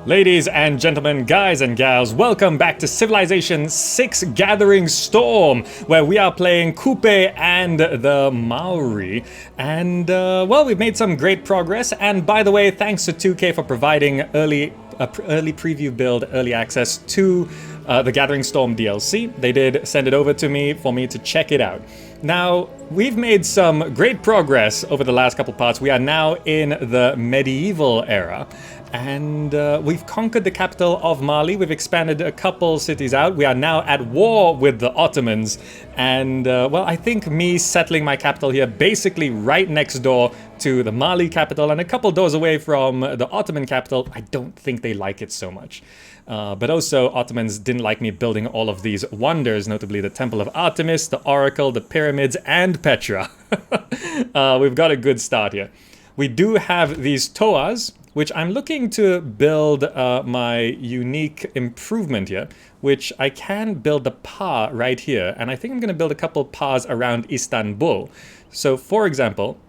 Ladies and gentlemen, guys and gals, welcome back to Civilization 6 Gathering Storm, where we are playing Coupe and the Maori. And, well, we've made some great progress. And by the way, thanks to 2K for providing early preview build, early access to the Gathering Storm DLC. They did send it over to me for me to check it out. Now, we've made some great progress over the last couple parts. We are now in the medieval era. And we've conquered the capital of Mali. We've expanded a couple cities out. We are now at war with the Ottomans. And, well, I think me settling my capital here, basically right next door to the Mali capital and a couple doors away from the Ottoman capital, I don't think they like it so much. But also, Ottomans didn't like me building all of these wonders, notably the Temple of Artemis, the Oracle, the pyramids, and Petra. We've got a good start here. We do have these toas, which I'm looking to build my unique improvement here, which I can build the pa right here. And I think I'm going to build a couple pas around Istanbul. So, for example,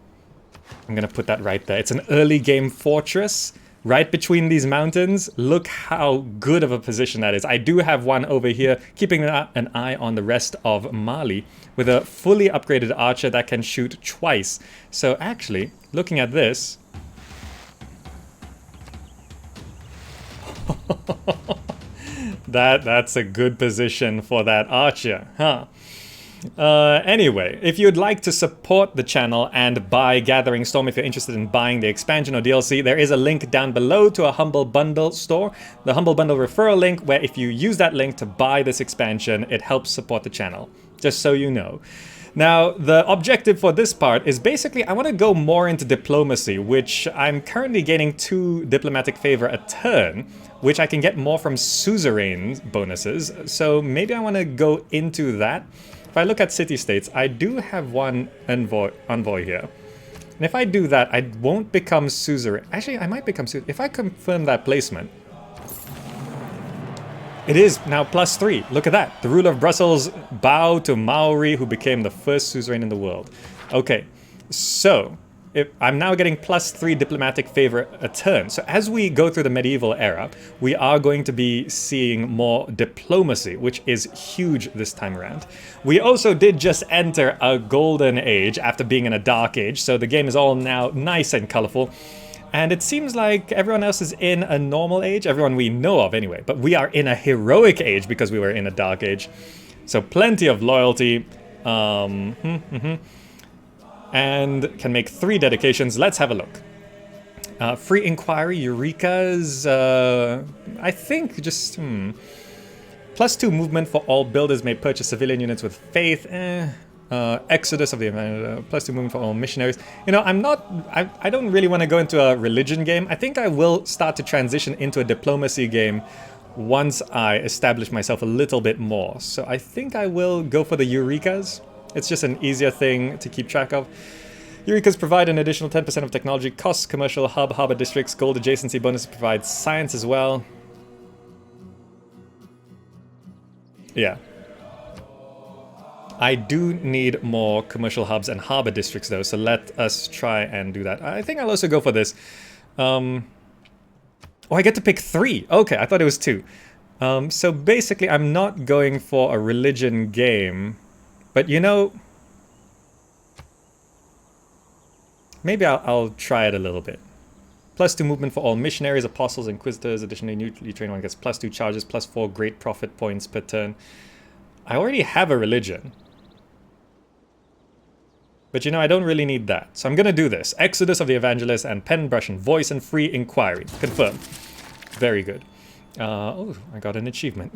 I'm going to put that right there. It's an early game fortress right between these mountains. Look how good of a position that is. I do have one over here, keeping an eye on the rest of Mali, with a fully upgraded archer that can shoot twice. So actually, looking at this, that's a good position for that archer, huh? Anyway, if you'd like to support the channel and buy Gathering Storm, if you're interested in buying the expansion or DLC, there is a link down below to a Humble Bundle store, the Humble Bundle referral link, where if you use that link to buy this expansion, it helps support the channel, just so you know. Now, the objective for this part is basically I want to go more into diplomacy, which I'm currently gaining 2 diplomatic favor a turn, which I can get more from suzerain bonuses, so maybe I want to go into that. If I look at city-states, I do have one envoy here. And if I do that, I won't become suzerain. Actually, I might become suzerain. If I confirm that placement, it is now +3. Look at that. The ruler of Brussels bowed to Maori, who became the first suzerain in the world. Okay, so if I'm now getting +3 diplomatic favor a turn. So as we go through the medieval era, we are going to be seeing more diplomacy, which is huge this time around. We also did just enter a golden age after being in a dark age, so the game is all now nice and colorful. And it seems like everyone else is in a normal age, everyone we know of anyway, but we are in a heroic age because we were in a dark age. So plenty of loyalty. And can make 3 dedications. Let's have a look. Free inquiry, Eureka's, I think just, +2 movement for all builders may purchase civilian units with faith. Exodus of the +2 movement for all missionaries. You know, I don't really want to go into a religion game. I think I will start to transition into a diplomacy game once I establish myself a little bit more. So I think I will go for the Eurekas. It's just an easier thing to keep track of. Eurekas provide an additional 10% of technology costs, commercial hub, harbor districts, gold adjacency bonuses provide science as well. Yeah. I do need more commercial hubs and harbor districts though, so let us try and do that. I think I'll also go for this. Oh, I get to pick 3. Okay, I thought it was 2. So basically I'm not going for a religion game. But you know, maybe I'll try it a little bit. +2 movement for all missionaries, apostles, inquisitors. Additionally, newly trained one gets +2 charges, +4 great profit points per turn. I already have a religion. But you know, I don't really need that. So I'm going to do this. Exodus of the Evangelist and pen, brush, and voice, and free inquiry. Confirm. Very good. Oh, I got an achievement.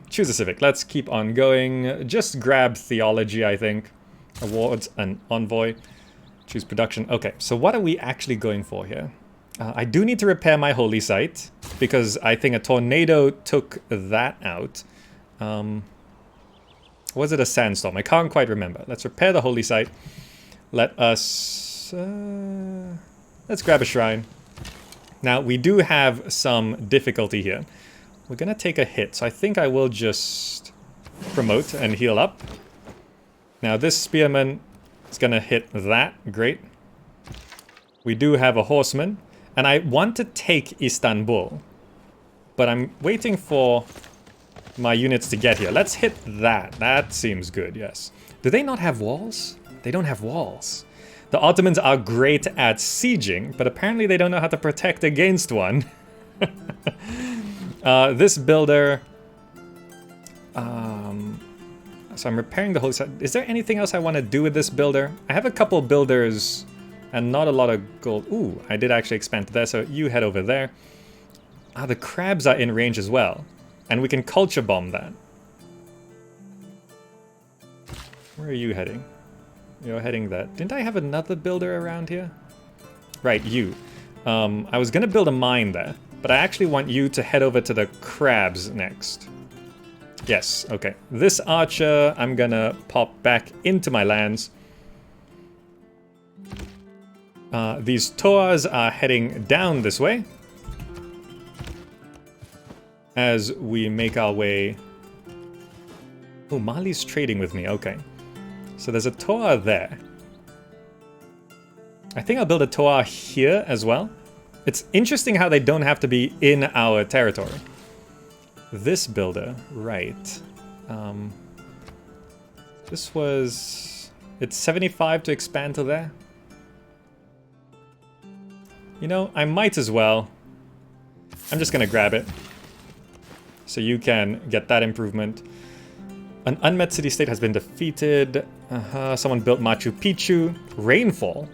Choose a civic. Let's keep on going. Just grab theology, I think. Awards and envoy. Choose production. Okay, so what are we actually going for here? I do need to repair my holy site because I think a tornado took that out. Was it a sandstorm? I can't quite remember. Let's repair the holy site. Let us... let's grab a shrine. Now, we do have some difficulty here. We're going to take a hit, so I think I will just promote and heal up. Now, this spearman is going to hit that. Great. We do have a horseman. And I want to take Istanbul. But I'm waiting for my units to get here. Let's hit that. That seems good, yes. Do they not have walls? They don't have walls. The Ottomans are great at sieging, but apparently they don't know how to protect against one. This builder... so I'm repairing the whole set. Is there anything else I want to do with this builder? I have a couple builders and not a lot of gold. Ooh, I did actually expand to there, so you head over there. The crabs are in range as well. And we can culture bomb that. Where are you heading? You're heading that. Didn't I have another builder around here? Right, you. I was gonna build a mine there, but I actually want you to head over to the crabs next. Yes, okay. This archer, I'm gonna pop back into my lands. These Toas are heading down this way. As we make our way... Oh, Mali's trading with me, okay. So there's a Toa there. I think I'll build a Toa here as well. It's interesting how they don't have to be in our territory. This builder, right. This was... It's 75 to expand to there. You know, I might as well. I'm just gonna grab it. So you can get that improvement. An unmet city-state has been defeated. Someone built Machu Picchu. Rainfall.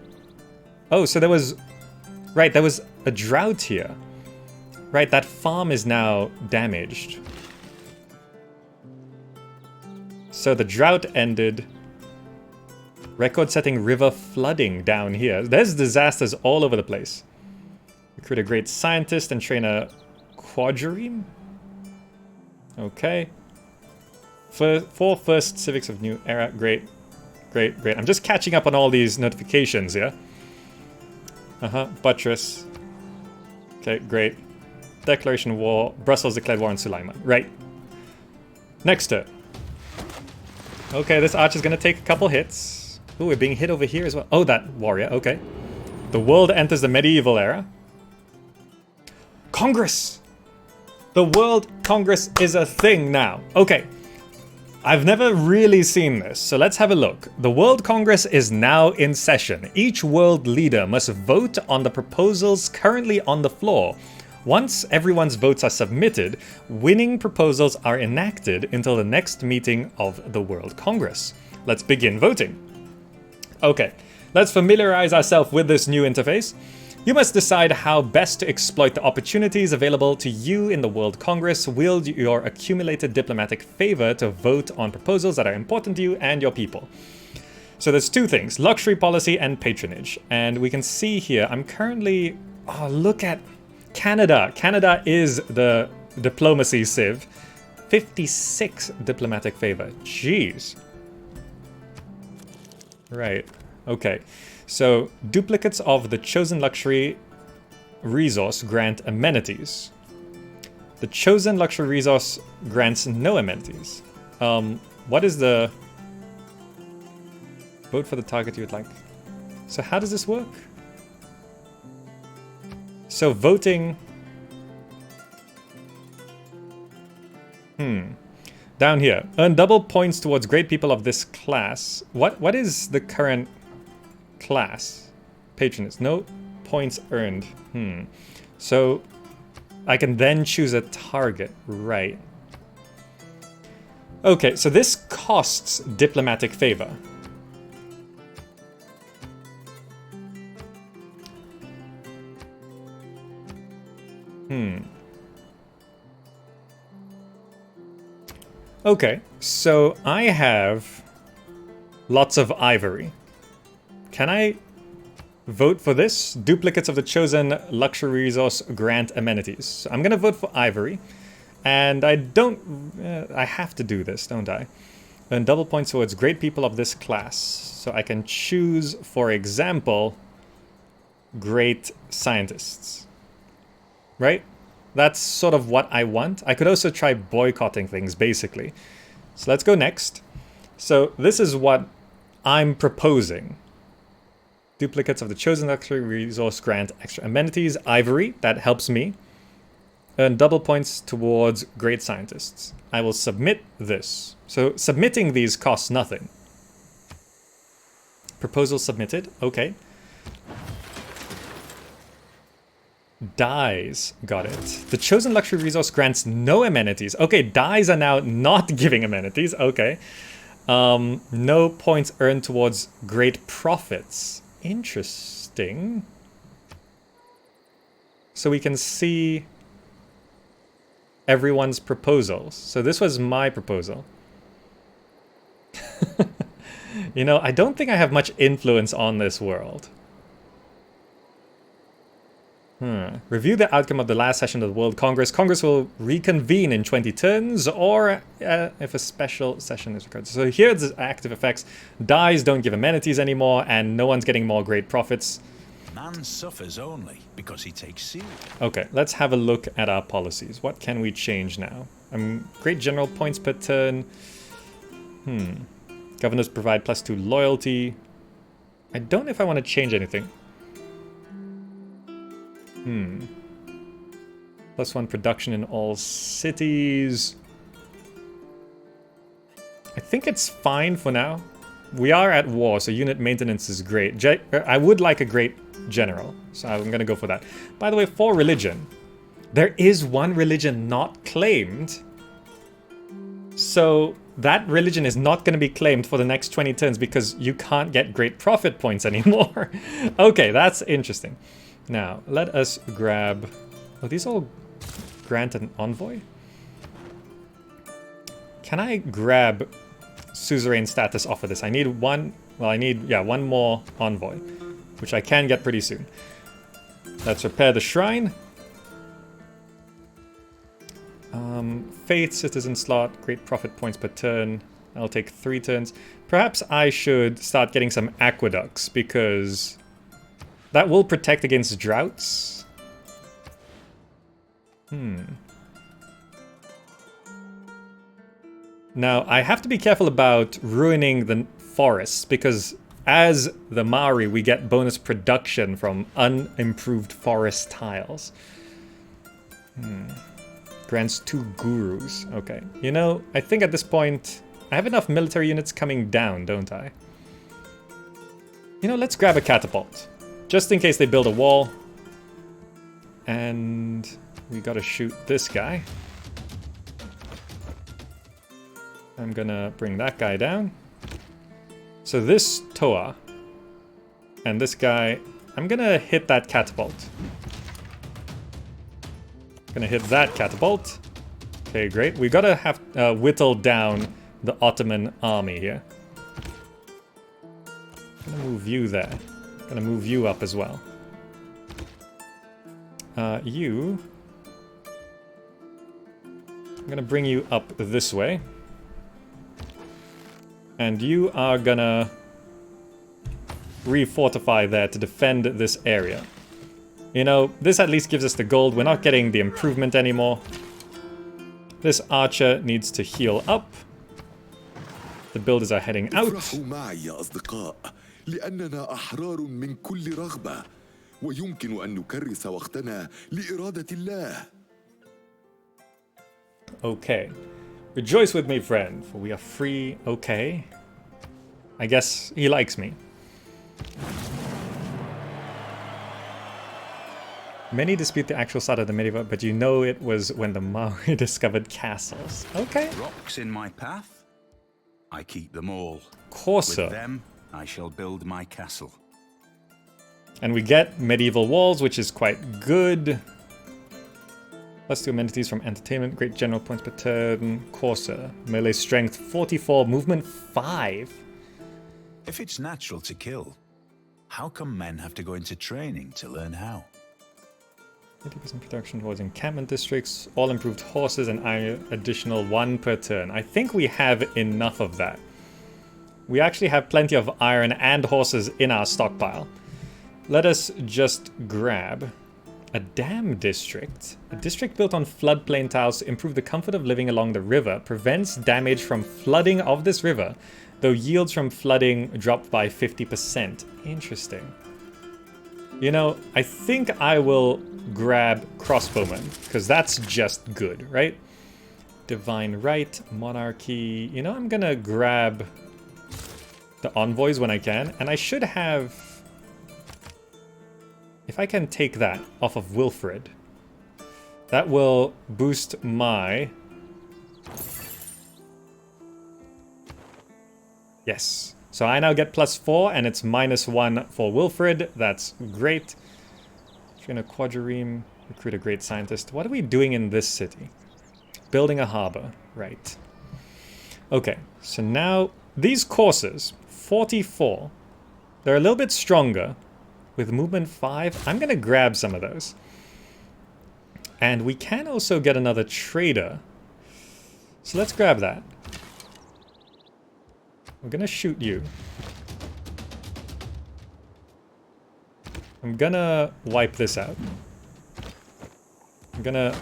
Oh, so there was... Right, there was a drought here. Right, that farm is now damaged. So the drought ended. Record-setting river flooding down here. There's disasters all over the place. Recruit a great scientist and train a quadrireme? Okay. Four first civics of new era. Great. Great, great. I'm just catching up on all these notifications here. Buttress. Okay, great. Declaration of war. Brussels declared war on Sulaiman. Right. Next turn. Okay, this archer's gonna take a couple hits. Ooh, we're being hit over here as well. Oh, that warrior. Okay. The world enters the medieval era. Congress! The World Congress is a thing now. Okay. I've never really seen this, so let's have a look. The World Congress is now in session. Each world leader must vote on the proposals currently on the floor. Once everyone's votes are submitted, winning proposals are enacted until the next meeting of the World Congress. Let's begin voting. Okay, let's familiarize ourselves with this new interface. You must decide how best to exploit the opportunities available to you in the World Congress. Wield your accumulated diplomatic favor to vote on proposals that are important to you and your people. So there's two things, luxury policy and patronage. And we can see here, I'm currently... Oh, look at Canada. Canada is the diplomacy civ. 56 diplomatic favor. Jeez. Right. Okay. So, duplicates of the chosen luxury resource grant amenities. The chosen luxury resource grants no amenities. What is the... Vote for the target you would like. So how does this work? So voting... Down here. Earn double points towards great people of this class. What is the current... class? Patronage. No points earned. So I can then choose a target. Right. Okay, so this costs diplomatic favor. Okay, so I have lots of ivory. Can I vote for this? Duplicates of the chosen luxury resource grant amenities. So I'm gonna vote for ivory. And I don't... I have to do this, don't I? Earn double points towards great people of this class. So I can choose, for example, great scientists. Right? That's sort of what I want. I could also try boycotting things, basically. So let's go next. So this is what I'm proposing. Duplicates of the chosen luxury resource grant extra amenities. Ivory, that helps me. Earn double points towards great scientists. I will submit this. So submitting these costs nothing. Proposal submitted. Okay. Dyes. Got it. The chosen luxury resource grants no amenities. Okay, dyes are now not giving amenities. Okay. No points earned towards great profits. Interesting. So we can see everyone's proposals. So this was my proposal. You know, I don't think I have much influence on this world. Review the outcome of the last session of the World Congress. Congress will reconvene in 20 turns, or if a special session is recorded. So here's the active effects. Dyes don't give amenities anymore, and no one's getting more great profits. Man suffers only because he takes seed. Okay, let's have a look at our policies. What can we change now? Great general points per turn. Governors provide +2 loyalty. I don't know if I want to change anything. +1 production in all cities. I think it's fine for now. We are at war, so unit maintenance is great. I would like a great general, so I'm gonna go for that. By the way, for religion, there is one religion not claimed. So that religion is not gonna be claimed for the next 20 turns because you can't get great profit points anymore. Okay, that's interesting. Now, let us grab... Oh, these all grant an envoy? Can I grab suzerain status off of this? I need one... Well, I need, yeah, one more envoy, which I can get pretty soon. Let's repair the shrine. Faith, citizen slot, great profit points per turn. I'll take 3 turns. Perhaps I should start getting some aqueducts, because... that will protect against droughts. Now, I have to be careful about ruining the forests, because as the Maori, we get bonus production from unimproved forest tiles. Grants 2 gurus. Okay. You know, I think at this point, I have enough military units coming down, don't I? You know, let's grab a catapult. Just in case they build a wall. And we gotta shoot this guy. I'm gonna bring that guy down. So this Toa and this guy, I'm gonna hit that catapult. Gonna hit that catapult. Okay, great. We gotta have whittle down the Ottoman army here. Gonna move you there. Gonna move you up as well. You... I'm gonna bring you up this way. And you are gonna refortify there to defend this area. You know, this at least gives us the gold. We're not getting the improvement anymore. This archer needs to heal up. The builders are heading out. لأننا أحرار من كل رغبة ويمكن أن نكرس وقتنا لإرادة الله. Okay. Rejoice with me, friend, for we are free. Okay. I guess he likes me. Many dispute the actual start of the medieval, but you know it was when the Maori discovered castles. Okay. Rocks in my path, I keep them all. Corsa. With them, I shall build my castle. And we get medieval walls, which is quite good. +2 amenities from entertainment, great general points per turn, Corsa, melee strength 44, movement 5. If it's natural to kill, how come men have to go into training to learn how? 80% production towards encampment districts, all improved horses and iron additional 1 per turn. I think we have enough of that. We actually have plenty of iron and horses in our stockpile. Let us just grab a dam district. A district built on floodplain tiles to improve the comfort of living along the river. Prevents damage from flooding of this river, though yields from flooding dropped by 50%. Interesting. You know, I think I will grab Crossbowman, because that's just good, right? Divine Right, Monarchy. You know, I'm gonna grab the Envoys when I can, and I should have... If I can take that off of Wilfred, that will boost my... Yes. So I now get +4, and it's -1 for Wilfred. That's great. Train a quadrireme, recruit a great scientist. What are we doing in this city? Building a harbor. Right. Okay, so now these courses, 44, they're a little bit stronger. With movement 5, I'm going to grab some of those. And we can also get another trader. So let's grab that. I'm gonna shoot you. I'm gonna wipe this out. I'm gonna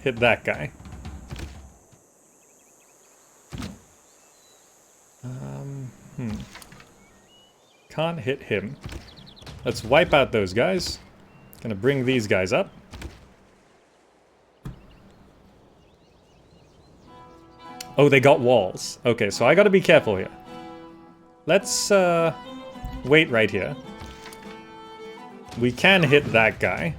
hit that guy. Can't hit him. Let's wipe out those guys. Gonna bring these guys up. Oh, they got walls. Okay, so I gotta be careful here. Let's wait right here. We can hit that guy.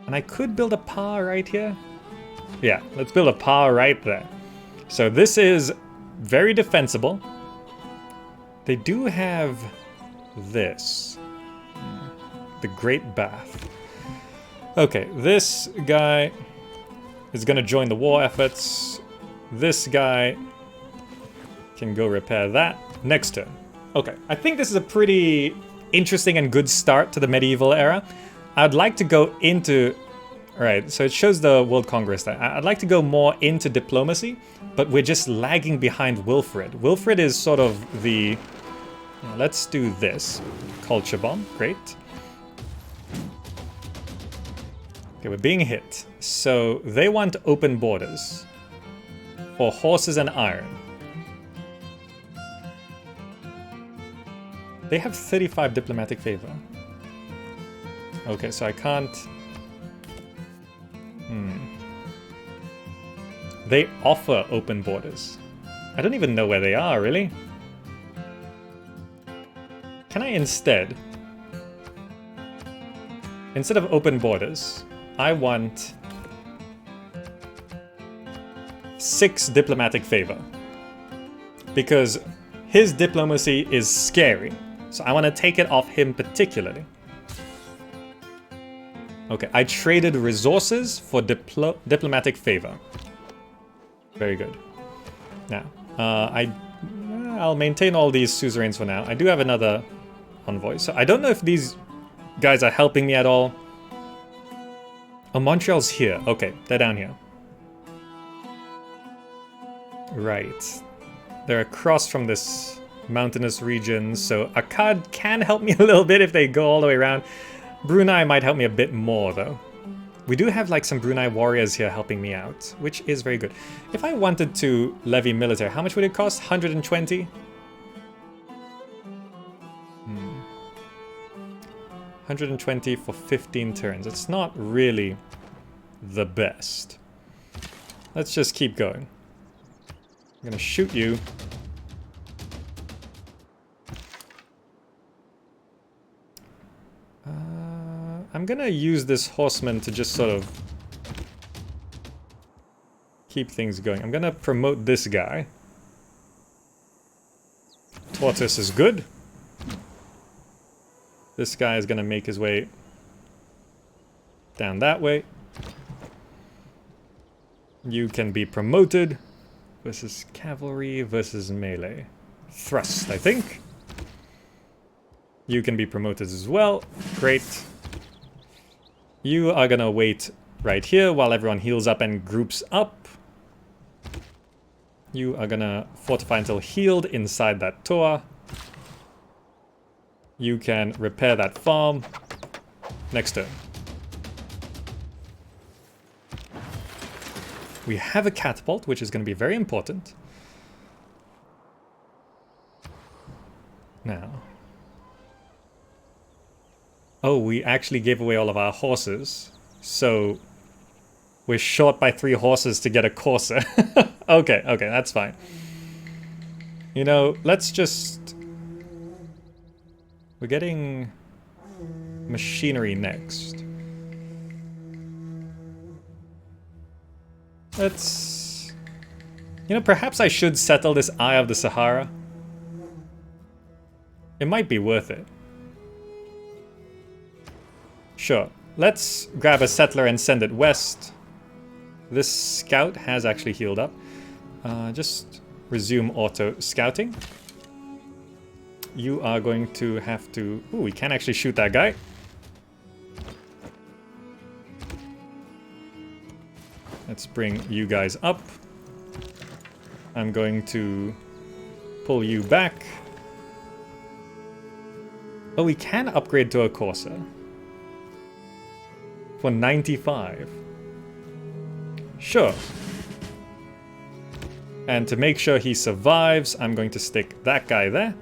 And I could build a par right here. Yeah, let's build a par right there. So this is very defensible. They do have this. The Great Bath. Okay, this guy is gonna join the war efforts. This guy can go repair that. Next turn. Okay, I think this is a pretty interesting and good start to the medieval era. I'd like to go into... Alright, so it shows the World Congress there. I'd like to go more into diplomacy, but we're just lagging behind Wilfred. Wilfred is sort of the... Let's do this. Culture bomb, great. Okay, we're being hit. So they want open borders. For horses and iron. They have 35 diplomatic favor. Okay, so I can't... They offer open borders. I don't even know where they are, really. Can I instead of open borders, I want 6 diplomatic favor. Because his diplomacy is scary. So I want to take it off him particularly. Okay, I traded resources for diplomatic favor. Very good. Now, I'll maintain all these suzerains for now. I do have another envoy, so I don't know if these guys are helping me at all. Oh, Montreal's here. Okay, they're down here. Right. They're across from this mountainous region, so Akkad can help me a little bit if they go all the way around. Brunei might help me a bit more, though. We do have, like, some Brunei warriors here helping me out, which is very good. If I wanted to levy military, how much would it cost? 120? 120 for 15 turns. It's not really the best. Let's just keep going. I'm gonna shoot you. I'm gonna use this horseman to just sort of keep things going. I'm gonna promote this guy. Tortoise is good. This guy is gonna make his way down that way. You can be promoted. Versus cavalry versus melee. Thrust, I think. You can be promoted as well. Great. You are gonna wait right here while everyone heals up and groups up. You are gonna fortify until healed inside that tower. You can repair that farm. Next turn. We have a catapult, which is going to be very important. Now, Oh, we actually gave away all of our horses. So we're short by 3 horses to get a courser. Okay, that's fine. You know, let's just... We're getting machinery next. Let's... You know, perhaps I should settle this Eye of the Sahara. It might be worth it. Sure. Let's grab a settler and send it west. This scout has actually healed up. Just resume auto scouting. You are going to have to... Ooh, we can actually shoot that guy. Let's bring you guys up. I'm going to pull you back. Oh, we can upgrade to a Corsair. For 95. Sure. And to make sure he survives, I'm going to stick that guy there.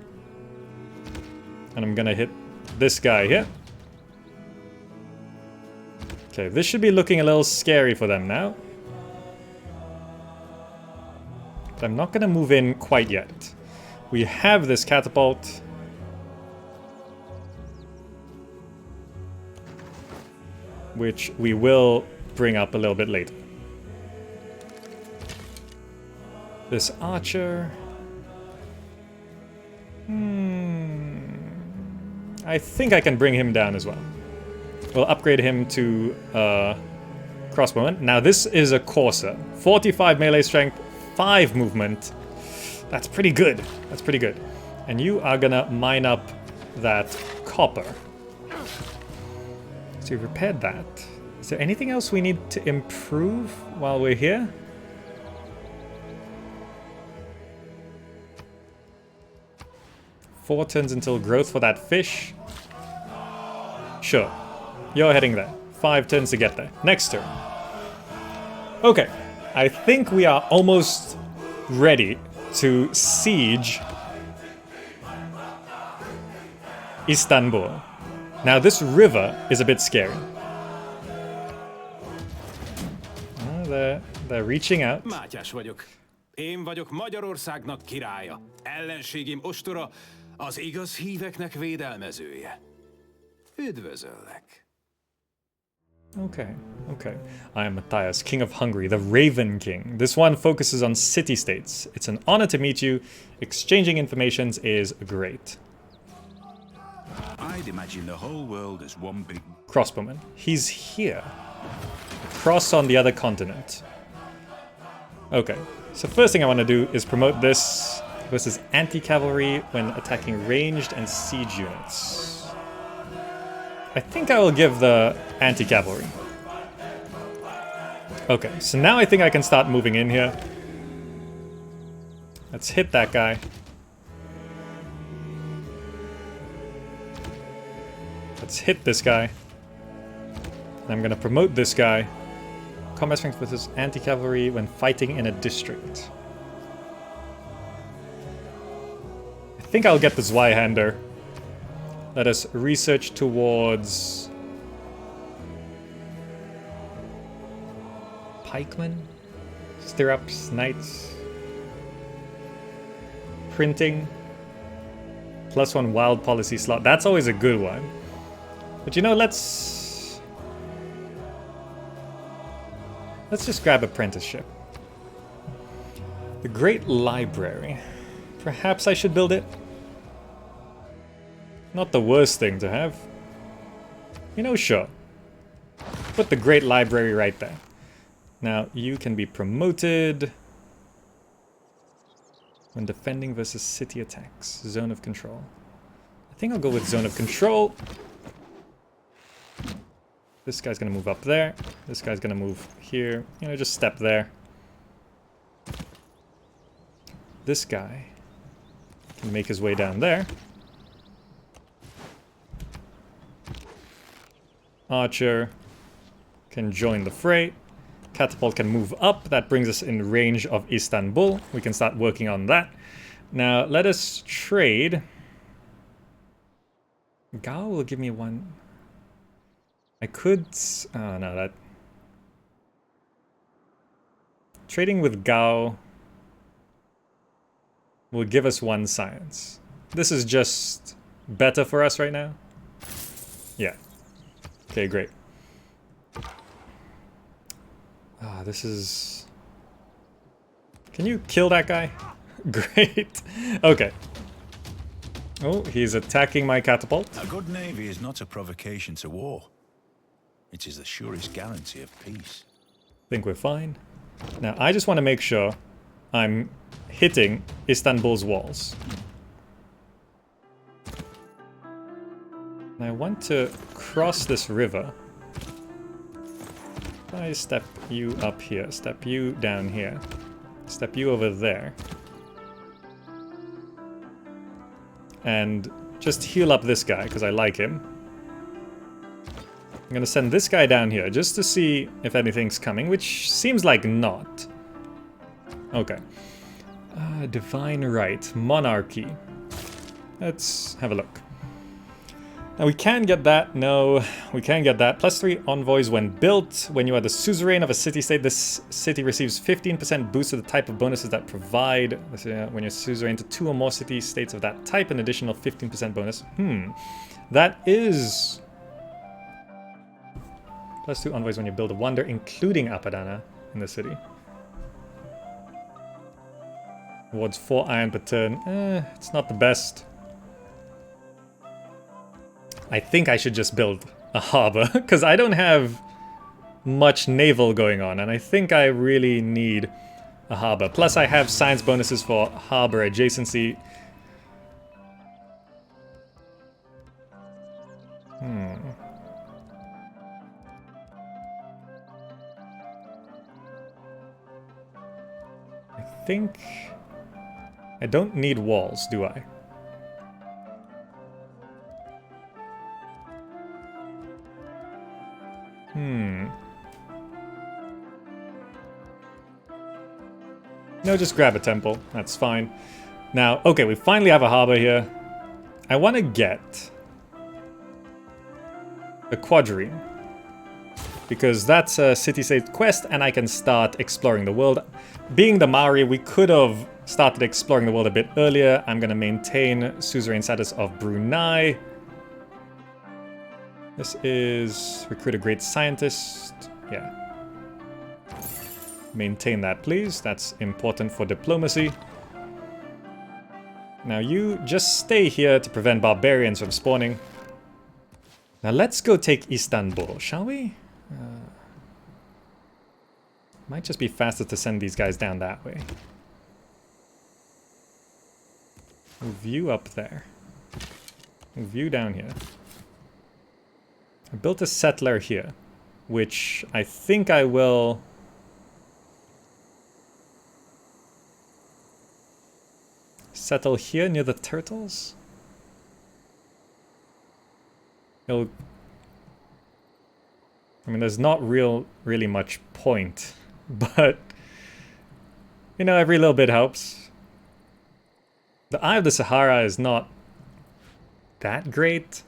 And I'm gonna hit this guy here. Okay, this should be looking a little scary for them now. But I'm not gonna move in quite yet. We have this catapult. Which we will bring up a little bit later. This archer... I think I can bring him down as well. We'll upgrade him to crossbowman. Now this is a Corsair. 45 melee strength, 5 movement. That's pretty good. That's pretty good. And you are gonna mine up that copper. So you've repaired that. Is there anything else we need to improve while we're here? Four turns until growth for that fish. Sure. You're heading there. 5 turns to get there. Next turn. Okay. I think we are almost ready to siege Istanbul. Now this river is a bit scary. They're reaching out. Mátyás vagyok. Én vagyok Magyarországnak királya. Ellenségim ostora, az igaz híveknek védelmezője. Üdvözöllek. Okay. I am Matthias, King of Hungary, the Raven King. This one focuses on city-states. It's an honor to meet you. Exchanging informations is great. I'd imagine the whole world as one big... Crossbowman. He's here. Across on the other continent. Okay. So first thing I want to do is promote this versus anti-cavalry when attacking ranged and siege units. I think I will give the anti-cavalry. Okay, so now I think I can start moving in here. Let's hit that guy. Let's hit this guy. And I'm gonna promote this guy. Combat strength versus anti-cavalry when fighting in a district. I think I'll get the Zweihander. Let us research towards... Pikemen? Stirrups, knights... Printing... +1 wild policy slot. That's always a good one. But you know, let's just grab apprenticeship. The Great Library. Perhaps I should build it? Not the worst thing to have. You know, sure. Put the Great Library right there. Now, you can be promoted when defending versus city attacks. Zone of control. I think I'll go with zone of control. This guy's gonna move up there. This guy's gonna move here. You know, just step there. This guy can make his way down there. Archer can join the fray. Catapult can move up. That brings us in range of Istanbul. We can start working on that. Now, let us trade. Gao will give me one. I could... Oh, no, that... Trading with Gao will give us 1 science. This is just better for us right now. Yeah. Okay, great. Ah, this is... Can you kill that guy? Great. Okay. Oh, he's attacking my catapult. A good navy is not a provocation to war. It is the surest guarantee of peace. Think we're fine. Now, I just want to make sure I'm hitting Istanbul's walls. And I want to cross this river. I step you up here, step you down here, step you over there. And just heal up this guy, because I like him. I'm gonna send this guy down here, just to see if anything's coming, which seems like not. Okay. Divine Right, Monarchy. Let's have a look. Now we can get that, no, we can get that. +3 envoys when built. When you are the suzerain of a city-state, this city receives 15% boost to the type of bonuses that provide. When you're suzerain to 2 or more city-states of that type, an additional 15% bonus. That is... +2 envoys when you build a wonder, including Apadana in the city. Awards 4 iron per turn. It's not the best. I think I should just build a harbor, because I don't have much naval going on, and I think I really need a harbor. Plus I have science bonuses for harbor adjacency. I think I don't need walls, do I? No, just grab a temple. That's fine. Now, okay, we finally have a harbor here. I want to get a quadrine, because that's a city-state quest and I can start exploring the world. Being the Maori, we could have started exploring the world a bit earlier. I'm going to maintain suzerain status of Brunei. This is recruit a great scientist. Yeah. Maintain that, please. That's important for diplomacy. Now you just stay here to prevent barbarians from spawning. Now let's go take Istanbul, shall we? Might just be faster to send these guys down that way. Move you up there. Move you down here. I built a settler here, which I think I will... settle here near the turtles? I mean, there's not really much point, but, you know, every little bit helps. The Eye of the Sahara is not that great.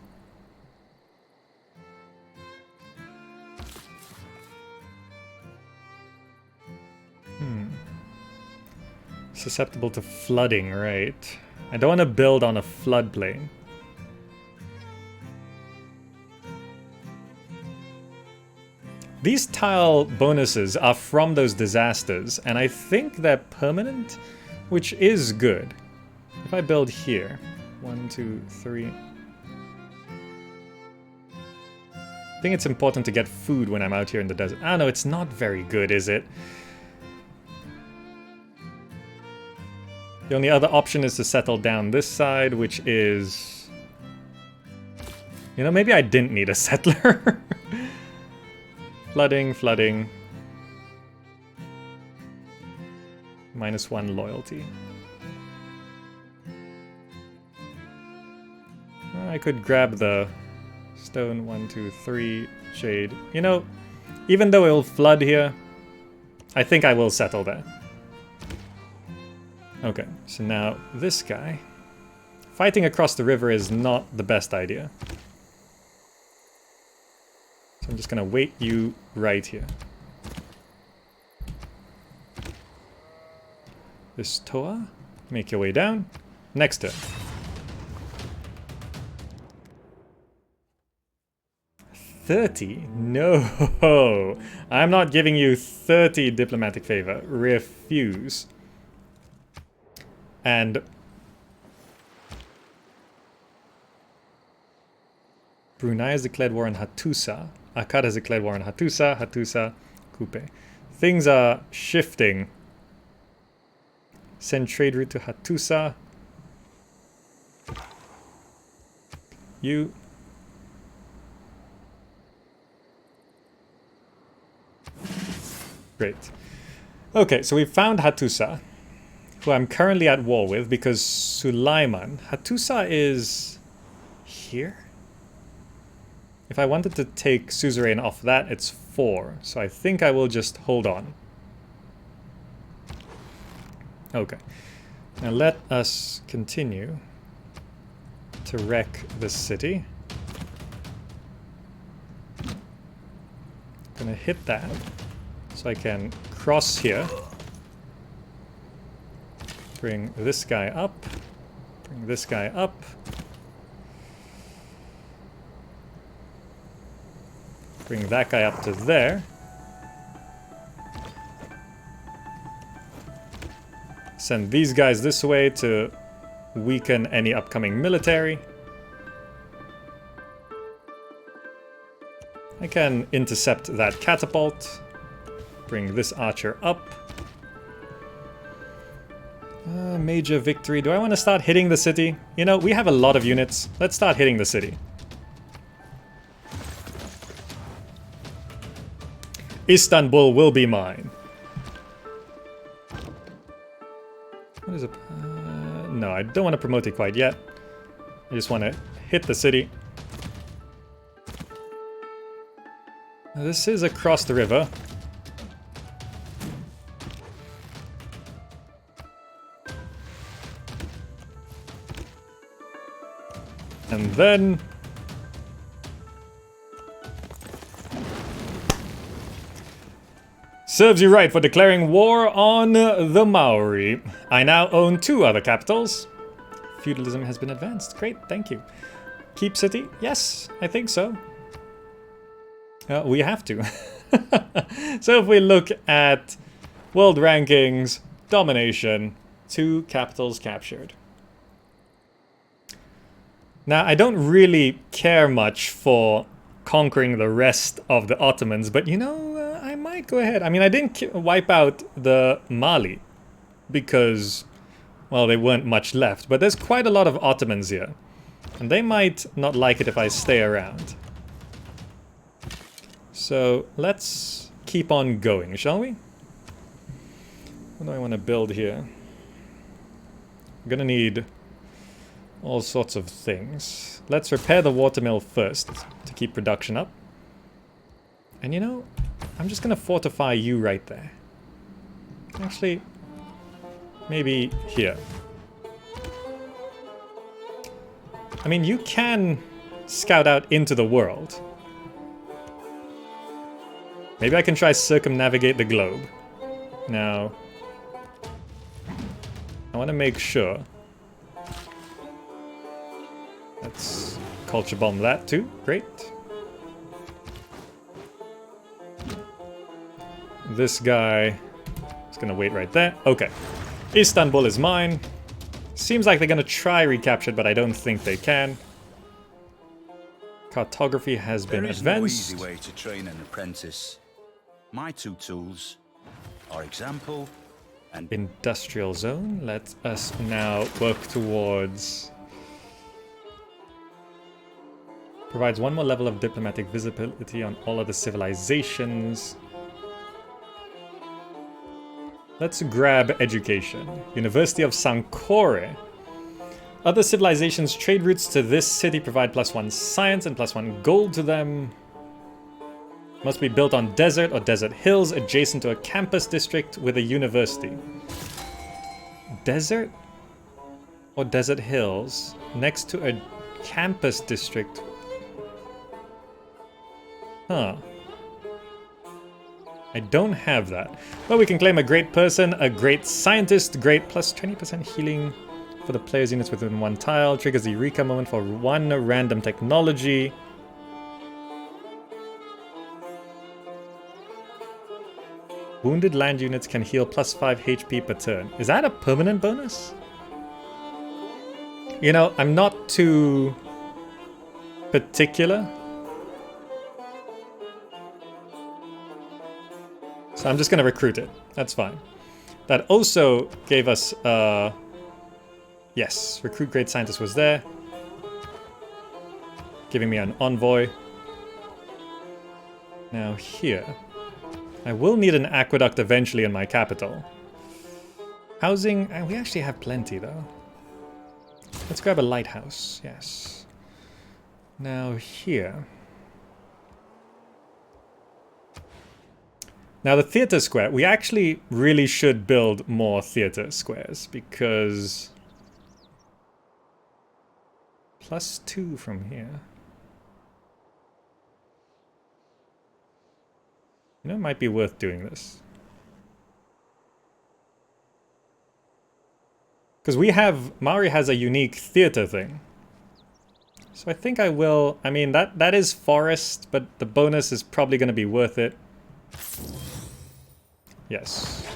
Susceptible to flooding, right? I don't want to build on a floodplain. These tile bonuses are from those disasters, and I think they're permanent, which is good. If I build here, 1, 2, 3. I think it's important to get food when I'm out here in the desert. Ah, no, it's not very good, is it? The only other option is to settle down this side, which is... You know, maybe I didn't need a settler. Flooding, flooding. -1 loyalty. I could grab the stone, 1, 2, 3, shade. You know, even though it'll flood here, I think I will settle there. Okay, so now this guy. Fighting across the river is not the best idea. So I'm just gonna wait you right here. This Toa, make your way down. Next turn. 30? No, I'm not giving you 30 diplomatic favor. Refuse. And Brunei has declared war on Hattusa. Akkad has declared war on Hattusa. Hattusa, Kupe. Things are shifting. Send trade route to Hattusa. You. Great. Okay, so we found Hattusa, who I'm currently at war with because Sulaiman. Hattusa is here? If I wanted to take suzerain off that, it's 4. So I think I will just hold on. Okay. Now let us continue to wreck this city. Gonna hit that so I can cross here. Bring this guy up. Bring this guy up. Bring that guy up to there. Send these guys this way to weaken any upcoming military. I can intercept that catapult. Bring this archer up. Major victory. Do I want to start hitting the city? You know, we have a lot of units. Let's start hitting the city. Istanbul will be mine. What is it? No, I don't want to promote it quite yet. I just want to hit the city. Now, this is across the river. And then serves you right for declaring war on the Maori. I now own 2 other capitals. Feudalism has been advanced. Great, thank you. Keep city? Yes, I think so. We have to. So if we look at world rankings, domination, 2 capitals captured. Now, I don't really care much for conquering the rest of the Ottomans, but you know, I might go ahead. I mean, I didn't wipe out the Mali because, well, there weren't much left, but there's quite a lot of Ottomans here, and they might not like it if I stay around. So let's keep on going, shall we? What do I want to build here? I'm gonna need all sorts of things. Let's repair the watermill first to keep production up. And you know, I'm just gonna fortify you right there. Actually, maybe here. I mean, you can scout out into the world. Maybe I can try circumnavigate the globe. Now, I want to make sure. Let's culture bomb that too. Great. This guy is gonna wait right there. Okay. Istanbul is mine. Seems like they're gonna try recapture it, but I don't think they can. Cartography has been advanced. There is no easy way to train an apprentice. My 2 tools are example and Industrial zone. Let us now work towards. Provides 1 more level of diplomatic visibility on all other civilizations. Let's grab education. University of Sankore. Other civilizations' trade routes to this city provide +1 science and +1 gold to them. Must be built on desert or desert hills adjacent to a campus district with a university. Desert or desert hills next to a campus district. Huh. I don't have that. But we can claim a great person, a great scientist, great plus 20% healing for the player's units within one tile. Triggers the Eureka moment for one random technology. Wounded land units can heal plus 5 HP per turn. Is that a permanent bonus? You know, I'm not too particular. So I'm just going to recruit it. That's fine. That also gave us, yes, recruit great scientist was there. Giving me an envoy. Now here, I will need an aqueduct eventually in my capital. Housing, we actually have plenty though. Let's grab a lighthouse, yes. Now here. Now the theater square, we actually really should build more theater squares because +2 from here. You know, it might be worth doing this. Because Maori has a unique theater thing. So I think I will, I mean, that is forest, but the bonus is probably going to be worth it. Yes.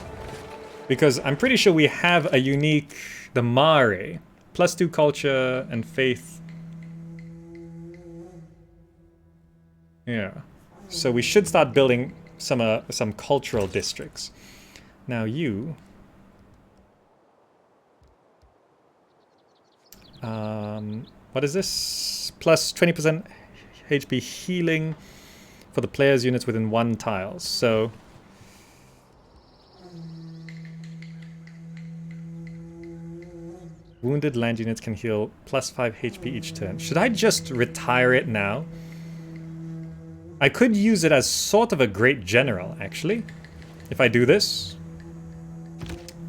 Because I'm pretty sure we have a unique, the Maori, +2 culture and faith. Yeah. So we should start building some cultural districts. Now you... what is this? Plus 20% HP healing for the player's units within one tile. So... wounded land units can heal plus 5 HP each turn. Should I just retire it now? I could use it as sort of a great general, actually. If I do this.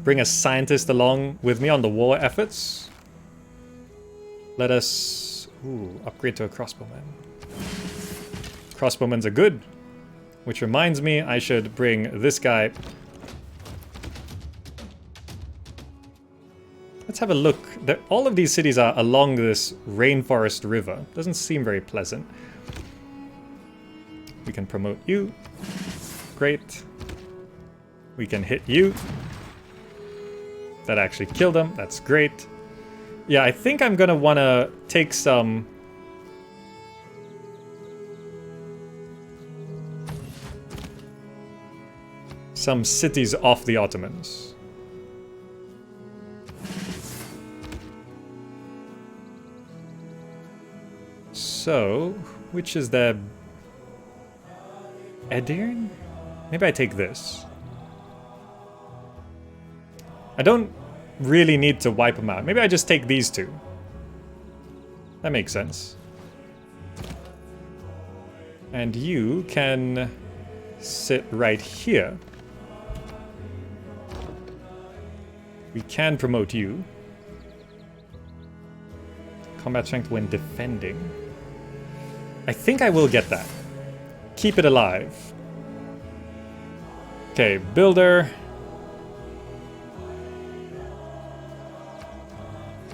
Bring a scientist along with me on the war efforts. Let us... ooh, upgrade to a crossbowman. Crossbowmen are good. Which reminds me, I should bring this guy... Let's have a look. All of these cities are along this rainforest river. Doesn't seem very pleasant. We can promote you. Great. We can hit you. That actually killed them. That's great. Yeah, I think I'm gonna wanna take some... cities off the Ottomans. So, which is their... Edirne? Maybe I take this. I don't really need to wipe them out. Maybe I just take these two. That makes sense. And you can sit right here. We can promote you. Combat strength when defending. I think I will get that. Keep it alive. Okay, builder.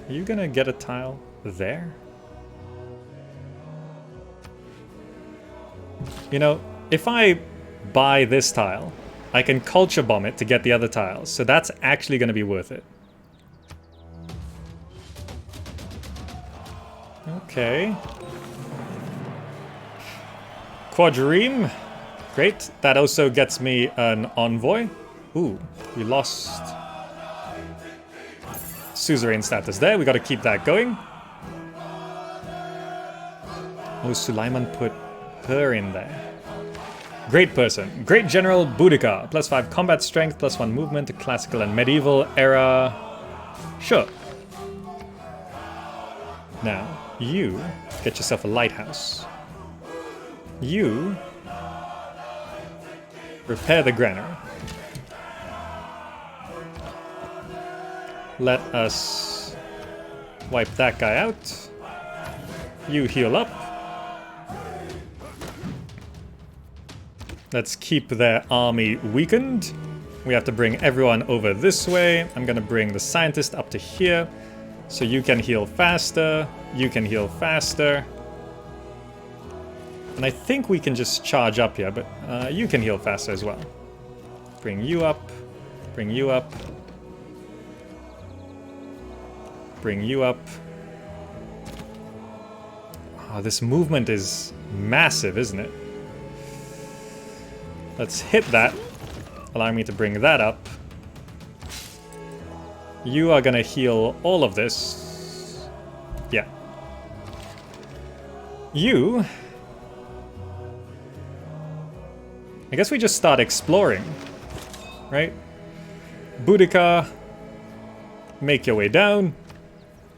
Are you gonna get a tile there? You know, if I buy this tile, I can culture bomb it to get the other tiles. So that's actually gonna be worth it. Okay. Quadrireme. Great. That also gets me an envoy. Ooh, we lost suzerain status there. We got to keep that going. Oh, Sulaiman put her in there. Great person. Great General Boudica. +5 combat strength, +1 movement to classical and medieval era. Sure. Now, you get yourself a lighthouse. You repair the granary. Let us wipe that guy out. You heal up. Let's keep their army weakened. We have to bring everyone over this way. I'm gonna bring the scientist up to here. So you can heal faster. You can heal faster. And I think we can just charge up here, but you can heal faster as well. Bring you up. Bring you up. Bring you up. Oh, this movement is massive, isn't it? Let's hit that. Allow me to bring that up. You are gonna heal all of this. Yeah. You... I guess we just start exploring, right? Boudica, make your way down.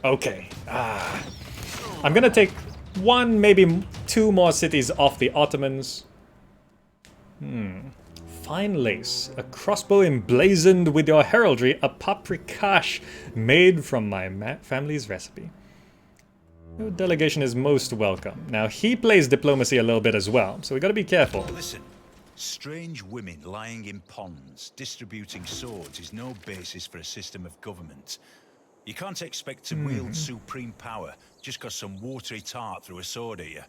Okay. I'm gonna take one, maybe two more cities off the Ottomans. Fine lace, a crossbow emblazoned with your heraldry, a paprikash made from my family's recipe. Your delegation is most welcome. Now, he plays diplomacy a little bit as well, so we gotta be careful. Listen, strange women lying in ponds, distributing swords is no basis for a system of government. You can't expect to wield supreme power just cause some watery tart threw a sword at you.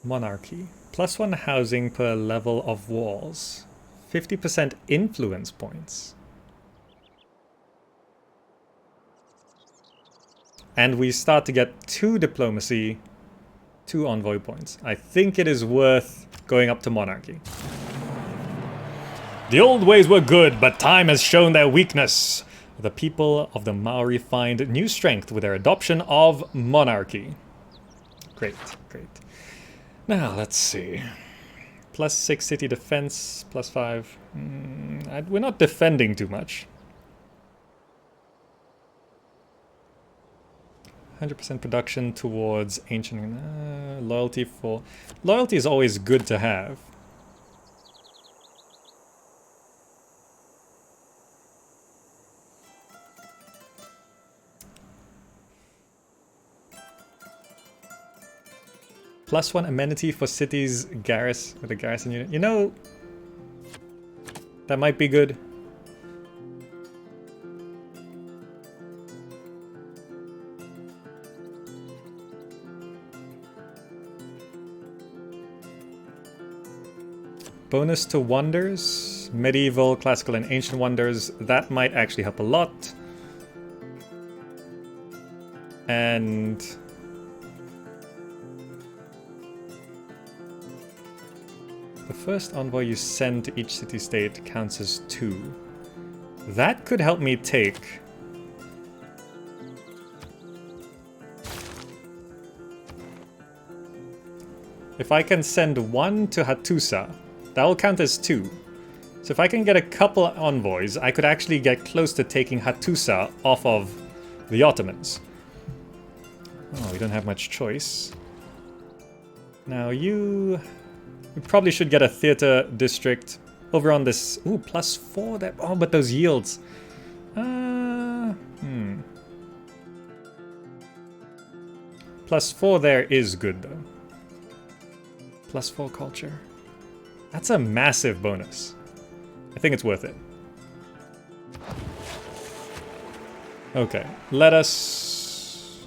Monarchy. +1 housing per level of walls. 50% influence points. And we start to get 2 diplomacy, 2 envoy points. I think it is worth going up to Monarchy. The old ways were good, but time has shown their weakness. The people of the Maori find new strength with their adoption of Monarchy. Great, great. Now, let's see. +6 city defense, +5. We're not defending too much. 100% production towards ancient... loyalty for... Loyalty is always good to have. +1 amenity for cities with a garrison unit. You know, that might be good. Bonus to wonders, medieval, classical, and ancient wonders. That might actually help a lot. And the first envoy you send to each city-state counts as 2. That could help me take... If I can send 1 to Hattusa, that will count as 2. So if I can get a couple envoys, I could actually get close to taking Hattusa off of the Ottomans. Oh, we don't have much choice. Now you... We probably should get a theater district over on this. Ooh, +4 that. Oh, but those yields. +4 there is good though. +4 culture. That's a massive bonus. I think it's worth it. Okay, let us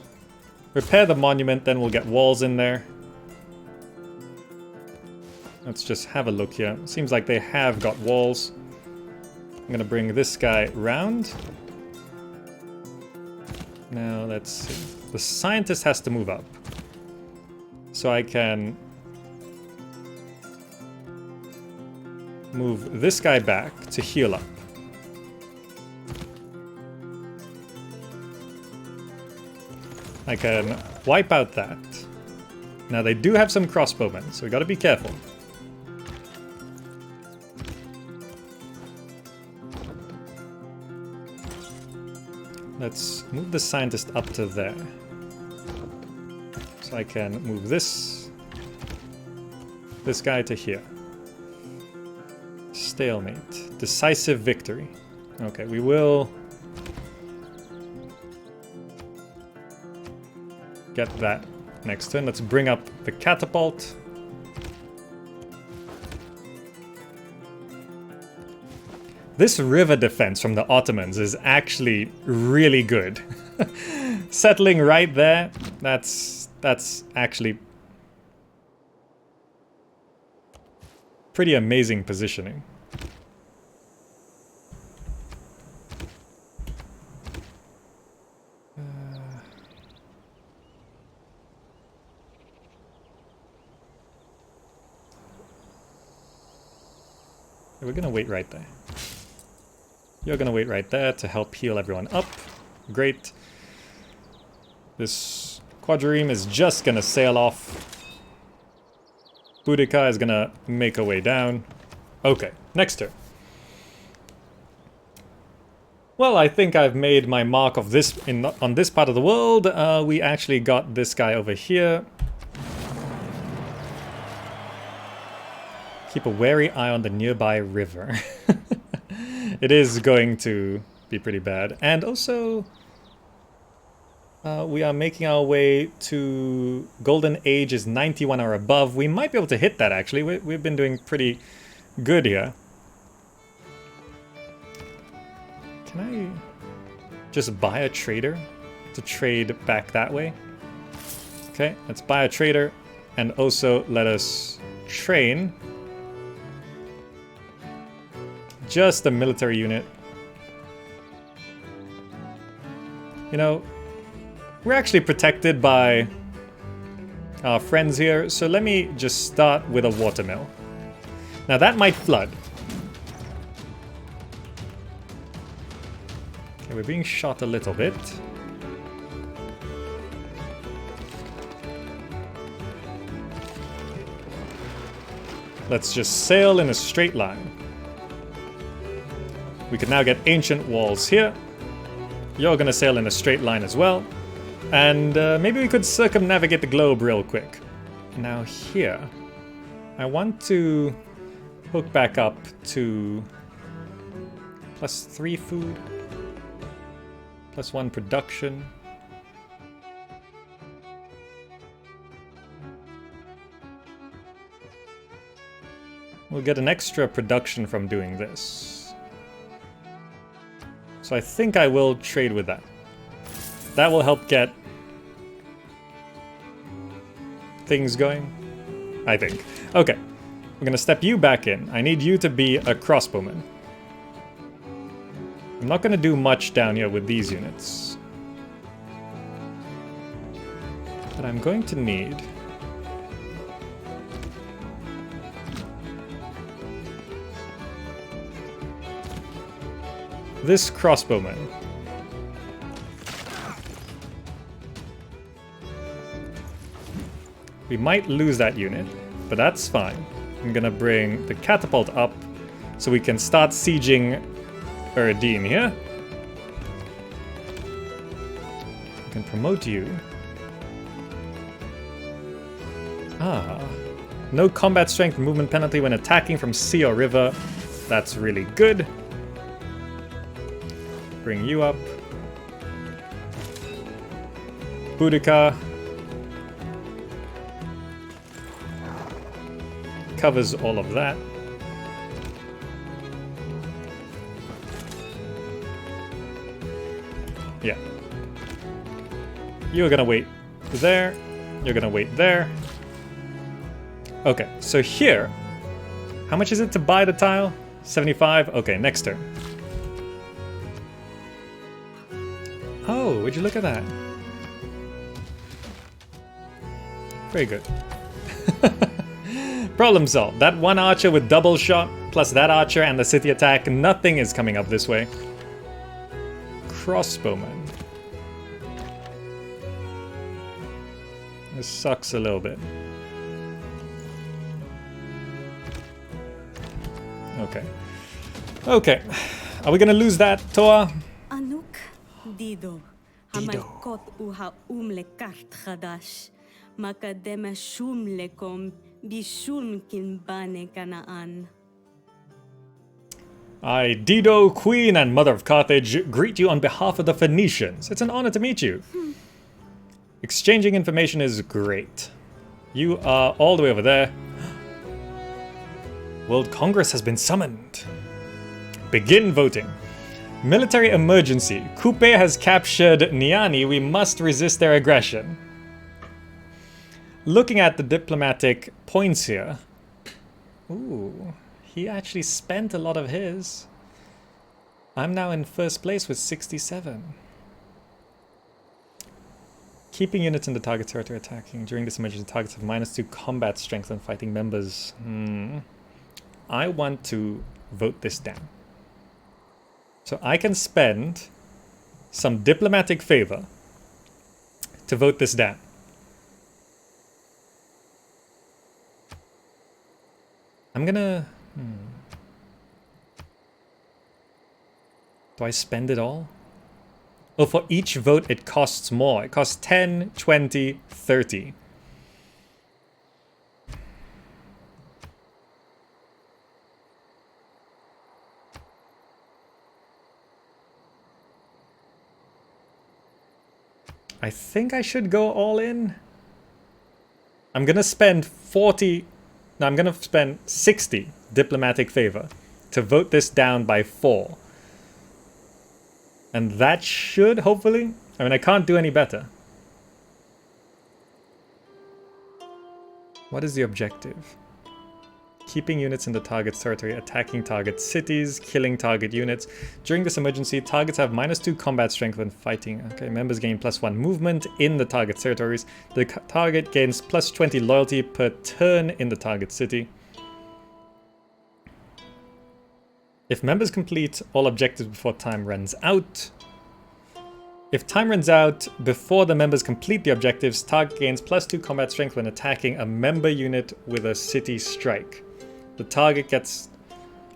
repair the monument, then we'll get walls in there. Let's just have a look here. Seems like they have got walls. I'm gonna bring this guy round. Now let's see. The scientist has to move up. So I can move this guy back to heal up. I can wipe out that. Now they do have some crossbowmen, so we gotta be careful. Let's move the scientist up to there. So I can move this guy to here. Stalemate. Decisive victory. Okay, we will get that next turn. Let's bring up the catapult. This river defense from the Ottomans is actually really good. Settling right there, that's actually pretty amazing positioning. We're gonna wait right there. You're gonna wait right there to help heal everyone up. Great. This quadrireme is just gonna sail off. Boudica is gonna make her way down. Okay, next turn. Well, I think I've made my mark of this on this part of the world. We actually got this guy over here. Keep a wary eye on the nearby river. It is going to be pretty bad. And also, we are making our way to Golden Age is 91 or above. We might be able to hit that, actually. We've been doing pretty good here. Can I just buy a trader to trade back that way? Okay, let's buy a trader and also let us train just a military unit. You know, we're actually protected by our friends here, so let me just start with a watermill. Now that might flood. Okay, we're being shot a little bit. Let's just sail in a straight line. We can now get ancient walls here. You're gonna sail in a straight line as well. And maybe we could circumnavigate the globe real quick. Now here, I want to hook back up to +3 food, +1 production. We'll get an extra production from doing this. So I think I will trade with that. That will help get things going, I think. Okay, I'm gonna step you back in. I need you to be a crossbowman. I'm not gonna do much down here with these units. But I'm going to need this crossbowman. We might lose that unit, but that's fine. I'm gonna bring the catapult up so we can start sieging Erdene here. I can promote you. No combat strength movement penalty when attacking from sea or river. That's really good. Bring you up. Boudica covers all of that. Yeah. You're gonna wait there. You're gonna wait there. Okay, so here, how much is it to buy the tile? 75? Okay, next turn. Oh, would you look at that? Very good. Problem solved. That one archer with double shot, plus that archer and the city attack, nothing is coming up this way. Crossbowman. This sucks a little bit. Okay. Okay. Are we gonna lose that, Toa? Anuk Dido. Hamalkot uha lekart chadash. Makademe shum lekom bishum kinbane kanaan. I, Dido, Queen and Mother of Carthage, greet you on behalf of the Phoenicians. It's an honor to meet you. Exchanging information is great. You are all the way over there. World Congress has been summoned. Begin voting. Military emergency. Kupe has captured Niani. We must resist their aggression. Looking at the diplomatic points here. Ooh, he actually spent a lot of his. I'm now in first place with 67. Keeping units in the target territory attacking. During this emergency, targets have -2 combat strength when fighting members. I want to vote this down. So I can spend some diplomatic favor to vote this down. I'm gonna... Do I spend it all? Oh, for each vote it costs more. It costs 10, 20, 30. I think I should go all in. I'm gonna spend 40... No, I'm gonna spend 60 diplomatic favor to vote this down by 4. And that should, hopefully... I mean, I can't do any better. What is the objective? Keeping units in the target's territory, attacking target cities, killing target units. During this emergency, targets have -2 combat strength when fighting. Okay, members gain +1 movement in the target's territories. The target gains +20 loyalty per turn in the target city. If members complete all objectives before time runs out. If time runs out before the members complete the objectives, target gains +2 combat strength when attacking a member unit with a city strike. The target gets...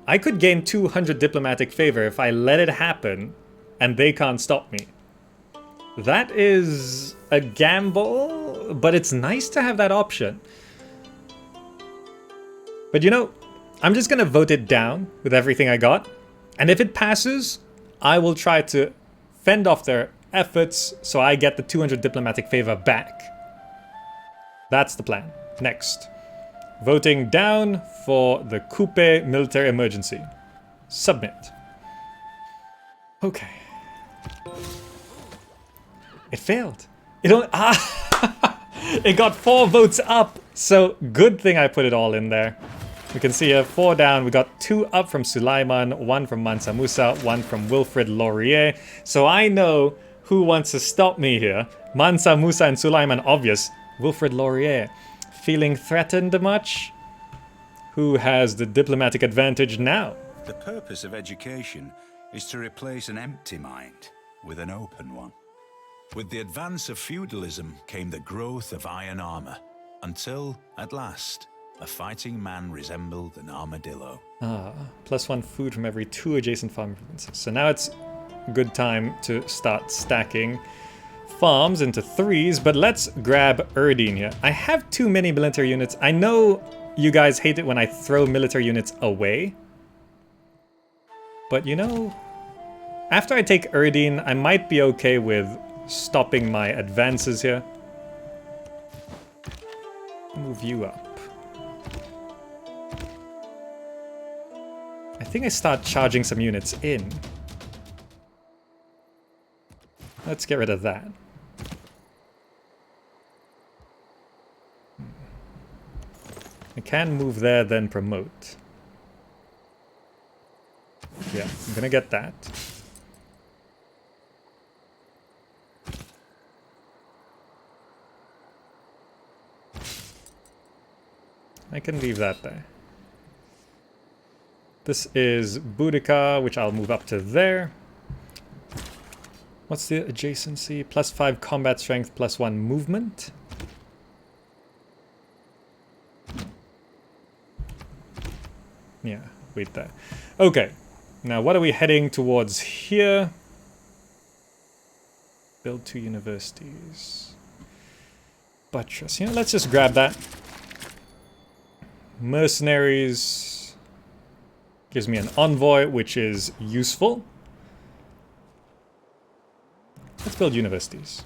I could gain 200 diplomatic favor if I let it happen and they can't stop me. That is a gamble, but it's nice to have that option. But you know, I'm just gonna vote it down with everything I got. And if it passes, I will try to fend off their efforts so I get the 200 diplomatic favor back. That's the plan. Next. Voting down for the Kupe military emergency. Submit. Okay. It failed. It only... It got 4 votes up. So good thing I put it all in there. We can see here 4 down. We got 2 up from Sulaiman, 1 from Mansa Musa, 1 from Wilfred Laurier. So I know who wants to stop me here. Mansa Musa and Sulaiman, obvious. Wilfred Laurier. Feeling threatened much? Who has the diplomatic advantage now? The purpose of education is to replace an empty mind with an open one. With the advance of feudalism came the growth of iron armor, until, at last, a fighting man resembled an armadillo. +1 food from every 2 adjacent farm provinces. So now it's a good time to start stacking farms into 3s, but let's grab Erdene here. I have too many military units. I know you guys hate it when I throw military units away. But you know, after I take Erdene, I might be okay with stopping my advances here. Move you up. I think I start charging some units in. Let's get rid of that. I can move there, then promote. Yeah, I'm gonna get that. I can leave that there. This is Boudica, which I'll move up to there. What's the adjacency? +5 combat strength, +1 movement. Yeah, wait there. Okay, now what are we heading towards here? Build 2 universities. Buttress. You know, let's just grab that. Mercenaries gives me an envoy, which is useful. Let's build universities.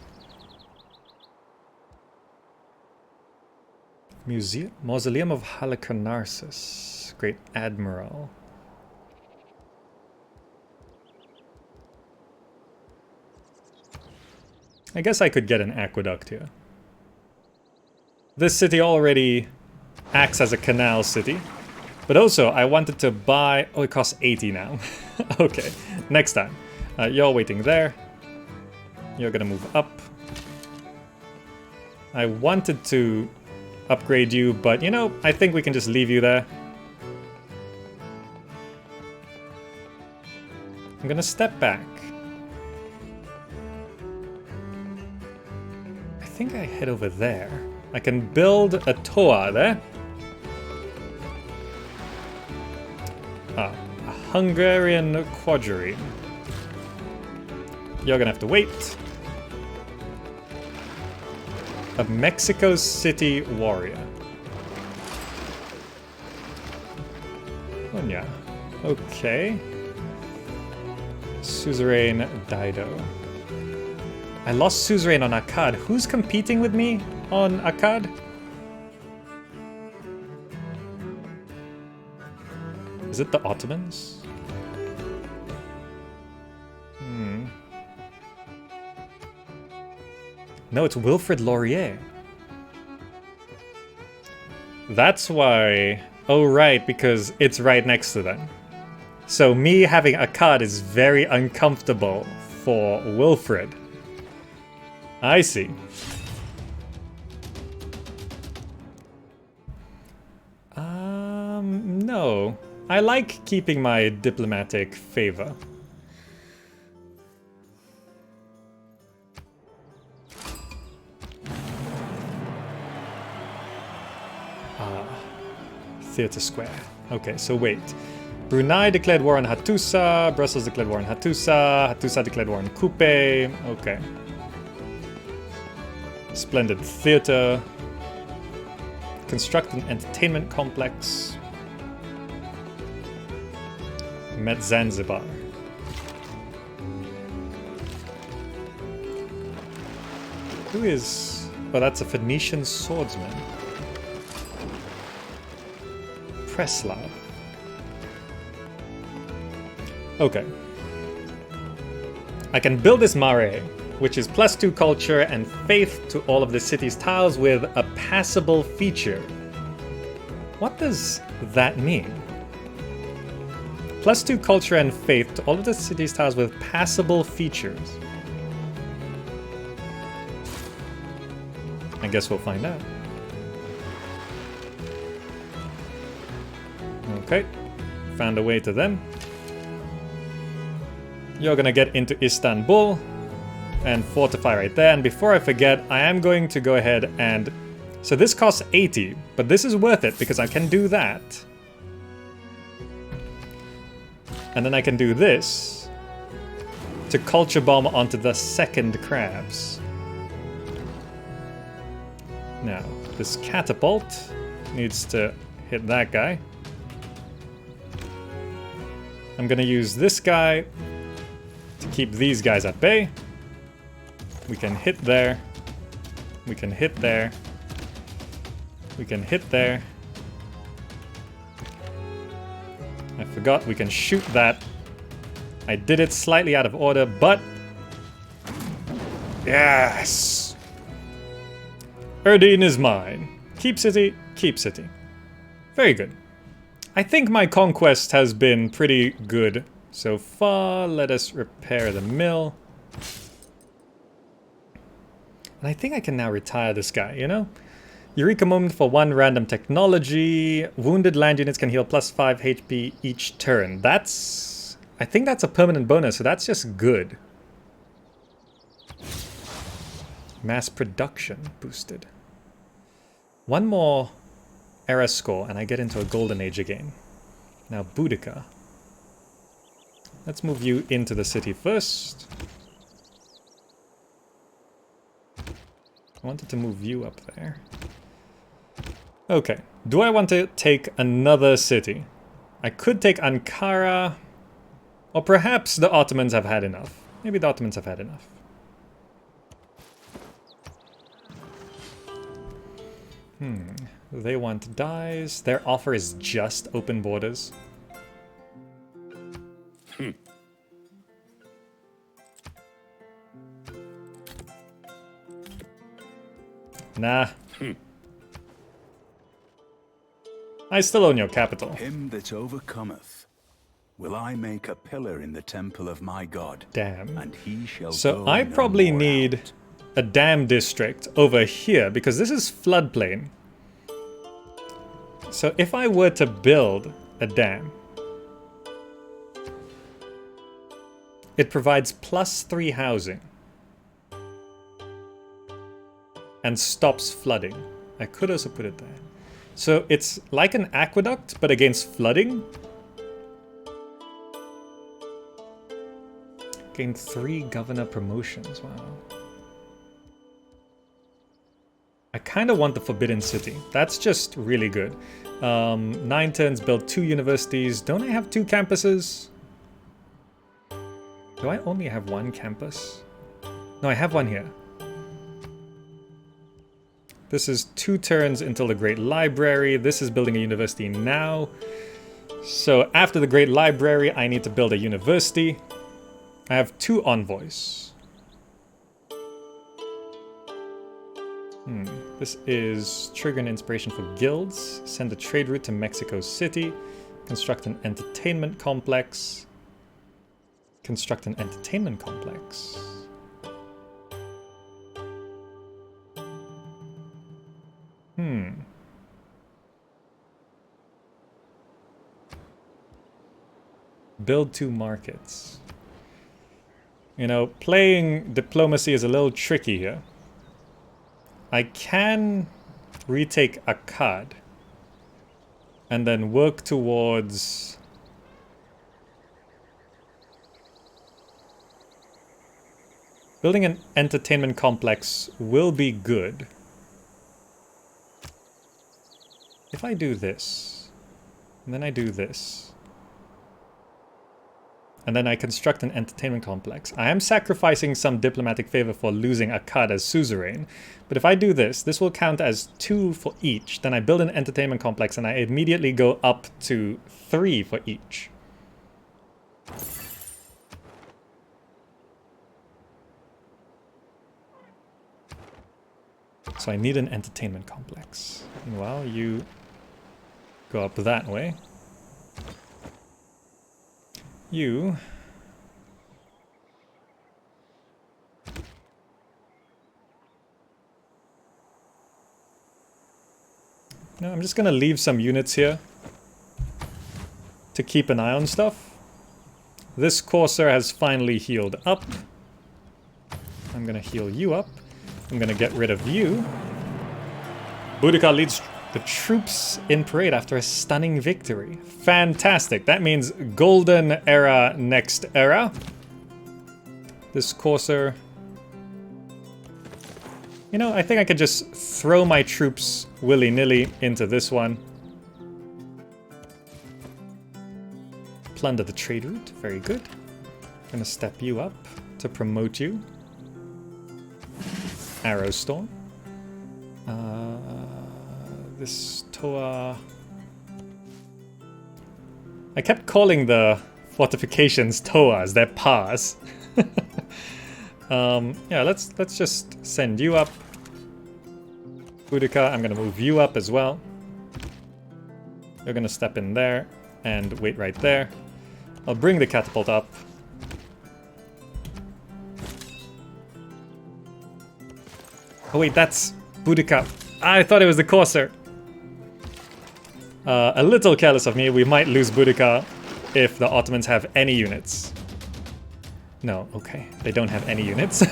Mausoleum of Halicarnassus, Great Admiral. I guess I could get an aqueduct here. This city already acts as a canal city. But also, I wanted to buy... Oh, it costs 80 now. Okay, next time. You're waiting there. You're gonna move up. I wanted to upgrade you, but you know, I think we can just leave you there. I'm gonna step back. I think I head over there. I can build a toa there. A Hungarian quadrireme. You're gonna have to wait. A Mexico City warrior. Oh yeah. Okay. Suzerain Dido. I lost Suzerain on Akkad. Who's competing with me on Akkad? Is it the Ottomans? No, it's Wilfrid Laurier. That's why... Oh, right, because it's right next to them. So me having Akkad is very uncomfortable for Wilfrid. I see. No. I like keeping my diplomatic favor. Theatre Square. Okay, so wait. Brunei declared war on Hattusa, Brussels declared war on Hattusa, Hattusa declared war on Kupe. Okay. Splendid theatre. Construct an entertainment complex. Met Zanzibar. Who is... Oh, that's a Phoenician swordsman. Preslav. Okay. I can build this mare, which is +2 culture and faith to all of the city's tiles with a passable feature. What does that mean? +2 culture and faith to all of the city's tiles with passable features. I guess we'll find out. Okay, found a way to them. You're gonna get into Istanbul and fortify right there. And before I forget, I am going to go ahead and... So this costs 80, but this is worth it because I can do that. And then I can do this to culture bomb onto the second crabs. Now, this catapult needs to hit that guy. I'm gonna use this guy to keep these guys at bay. We can hit there. We can hit there. We can hit there. I forgot we can shoot that. I did it slightly out of order, but... Yes! Erdene is mine. Keep city, keep city. Very good. I think my conquest has been pretty good so far. Let us repair the mill. And I think I can now retire this guy, you know? Eureka moment for 1 random technology. Wounded land units can heal +5 HP each turn. That's... I think that's a permanent bonus, so that's just good. Mass production boosted. 1 more era score and I get into a golden age again. Now Boudica. Let's move you into the city first. I wanted to move you up there. Okay. Do I want to take another city? I could take Ankara. Or perhaps the Ottomans have had enough. Maybe the Ottomans have had enough. They want dyes. Their offer is just open borders. Nah. I still own your capital. Him that overcometh will I make a pillar in the temple of my God. Damn. And he shall So go I no probably more need out. a dam district over here because this is floodplain. So if I were to build a dam, it provides +3 housing and stops flooding. I could also put it there. So it's like an aqueduct, but against flooding. Gain 3 governor promotions, wow. I kind of want the Forbidden City. That's just really good. 9 turns, build 2 universities. Don't I have 2 campuses? Do I only have 1 campus? No, I have one here. This is 2 turns until the Great Library. This is building a university now. So after the Great Library, I need to build a university. I have 2 envoys. This is trigger an inspiration for guilds. Send a trade route to Mexico City. Construct an entertainment complex. Construct an entertainment complex. Build 2 markets. You know, playing diplomacy is a little tricky here. I can retake Akkad and then work towards building an entertainment complex will be good. If I do this, and then I do this, and then I construct an entertainment complex. I am sacrificing some diplomatic favor for losing Akkad as suzerain. But if I do this, this will count as 2 for each. Then I build an entertainment complex and I immediately go up to 3 for each. So I need an entertainment complex. Meanwhile, you go up that way. You no, I'm just gonna leave some units here to keep an eye on stuff. This Corsair has finally healed up. I'm gonna heal you up. I'm gonna get rid of you. Boudica leads the troops in parade after a stunning victory. Fantastic. That means golden era next era. This Corsair. You know, I think I could just throw my troops willy-nilly into this one. Plunder the trade route. Very good. I'm gonna step you up to promote you. Arrow Storm. This Toa... I kept calling the fortifications Toas, they're Pas. Yeah, let's just send you up. Boudica, I'm gonna move you up as well. You're gonna step in there and wait right there. I'll bring the catapult up. Oh wait, that's Boudica. I thought it was the Corsair. A little careless of me. We might lose Boudica if the Ottomans have any units. No, okay. They don't have any units.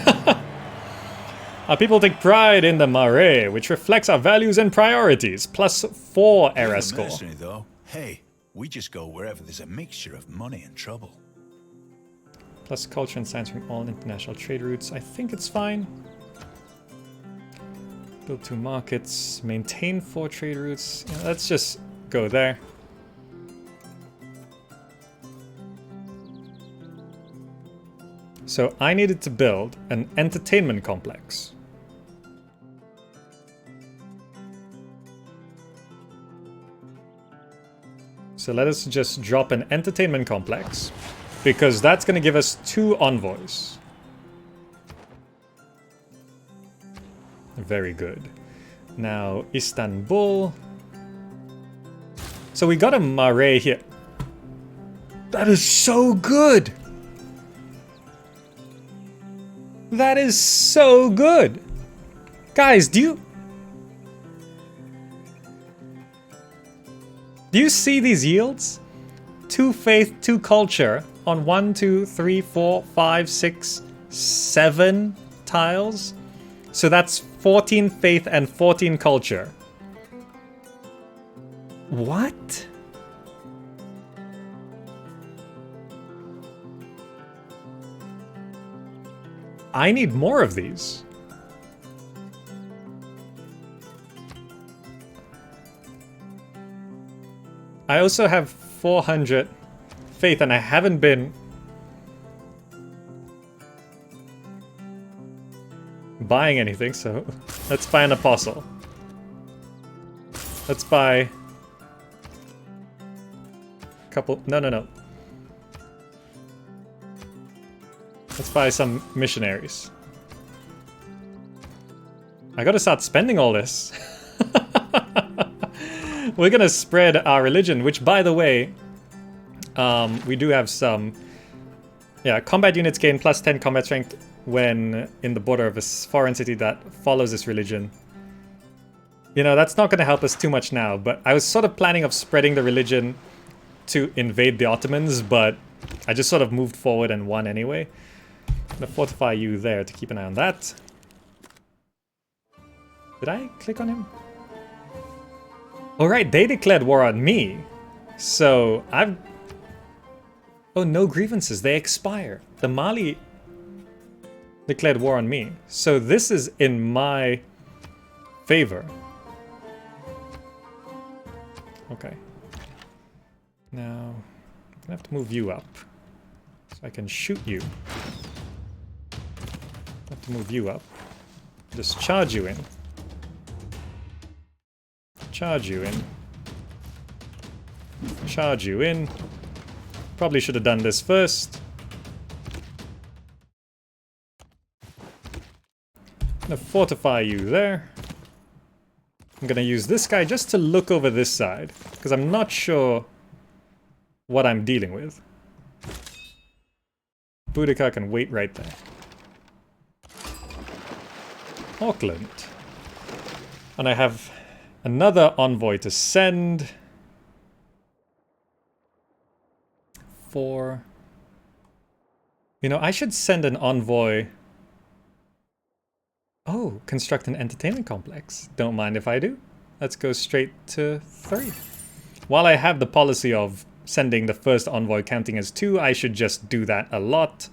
Our people take pride in the Maori, which reflects our values and priorities. +4 era score. Mercenary, though. Hey, we just go wherever there's a mixture of money and trouble. Plus culture and science from all international trade routes. I think it's fine. Build 2 markets. Maintain 4 trade routes. Yeah, let's just go there. So I needed to build an entertainment complex. So let us just drop an entertainment complex, because that's going to give us 2 envoys. Very good. Now, Istanbul. So we got a Maori here. That is so good! That is so good! Guys, do you see these yields? 2 faith, 2 culture on 1, 2, 3, 4, 5, 6, 7 tiles. So that's 14 faith and 14 culture. What? I need more of these. I also have 400 faith and I haven't been buying anything, so let's buy an apostle. Let's buy a couple. No. Let's buy some missionaries. I gotta start spending all this. We're gonna spread our religion, which, by the way, we do have some. Yeah, combat units gain plus 10 combat strength when in the border of a foreign city that follows this religion. You know, that's not gonna help us too much now, but I was sort of planning of spreading the religion to invade the Ottomans, but I just sort of moved forward and won anyway. I'm gonna fortify you there to keep an eye on that. Did I click on him? Alright, they declared war on me. So, I've... Oh, no grievances. They expire. The Mali declared war on me. So this is in my favor. Okay. Now, I'm gonna have to move you up. So I can shoot you. Have to move you up. Just charge you in. Charge you in. Charge you in. Probably should have done this first. I'm gonna fortify you there. I'm gonna use this guy just to look over this side, because I'm not sure what I'm dealing with. Boudica can wait right there. Auckland. And I have another envoy to send. For... You know, I should send an envoy... Oh, construct an entertainment complex. Don't mind if I do. Let's go straight to 3. While I have the policy of sending the first envoy counting as 2, I should just do that a lot.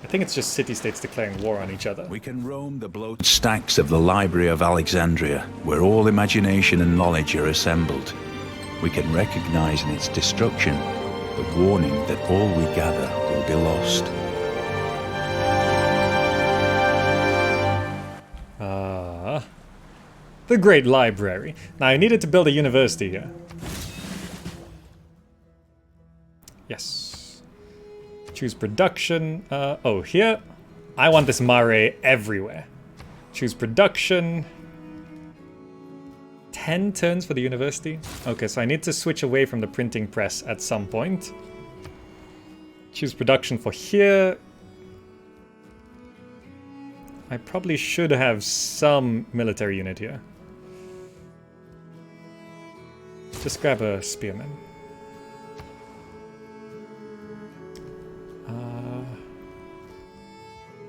I think it's just city-states declaring war on each other. We can roam the bloated stacks of the Library of Alexandria, where all imagination and knowledge are assembled. We can recognize in its destruction the warning that all we gather will be lost. The Great Library. Now, I needed to build a university here. Yes. Choose production. Oh, here. I want this Maori everywhere. Choose production. 10 turns for the university. Okay, so I need to switch away from the printing press at some point. Choose production for here. I probably should have some military unit here. Just grab a spearman.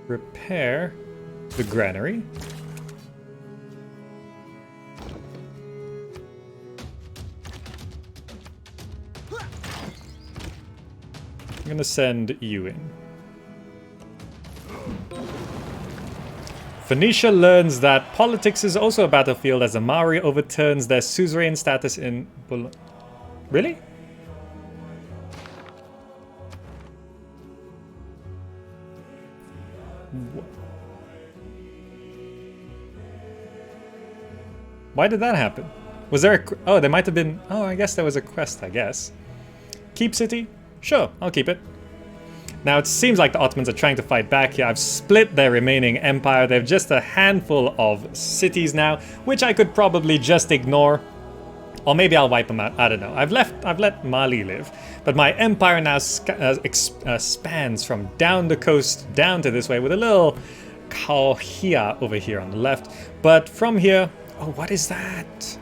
Repair the granary. I'm gonna send you in. Phoenicia learns that politics is also a battlefield as the Maori overturns their suzerain status in Really? Why did that happen? Was there a... Oh, there might have been... Oh, I guess there was a quest, I guess. Keep city? Sure, I'll keep it. Now it seems like the Ottomans are trying to fight back here. I've split their remaining empire. They have just a handful of cities now, which I could probably just ignore. Or maybe I'll wipe them out. I don't know. I've let Mali live. But my empire now spans from down the coast down to this way with a little Kauhia over here on the left. But from here... Oh, what is that?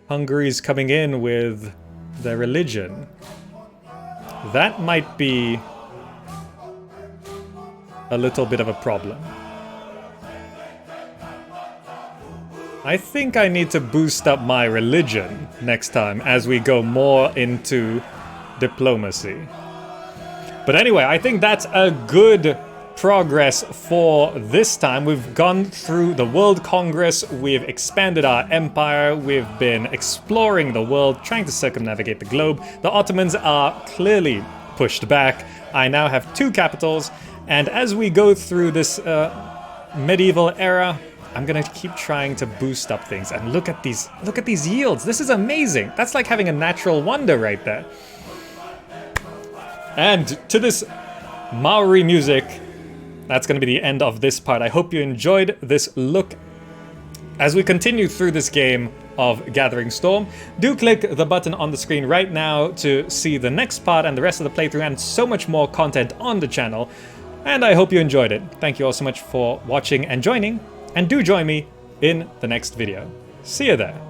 Hungary's coming in with their religion. That might be a little bit of a problem. I think I need to boost up my religion next time as we go more into diplomacy. But anyway, I think that's a good progress for this time. We've gone through the World Congress, we've expanded our empire, we've been exploring the world, trying to circumnavigate the globe. The Ottomans are clearly pushed back. I now have 2 capitals, and as we go through this medieval era, I'm gonna keep trying to boost up things. And look at these yields. This is amazing. That's like having a natural wonder right there. And to this Maori music, that's going to be the end of this part. I hope you enjoyed this look as we continue through this game of Gathering Storm. Do click the button on the screen right now to see the next part and the rest of the playthrough and so much more content on the channel. And I hope you enjoyed it. Thank you all so much for watching and joining. And do join me in the next video. See you there.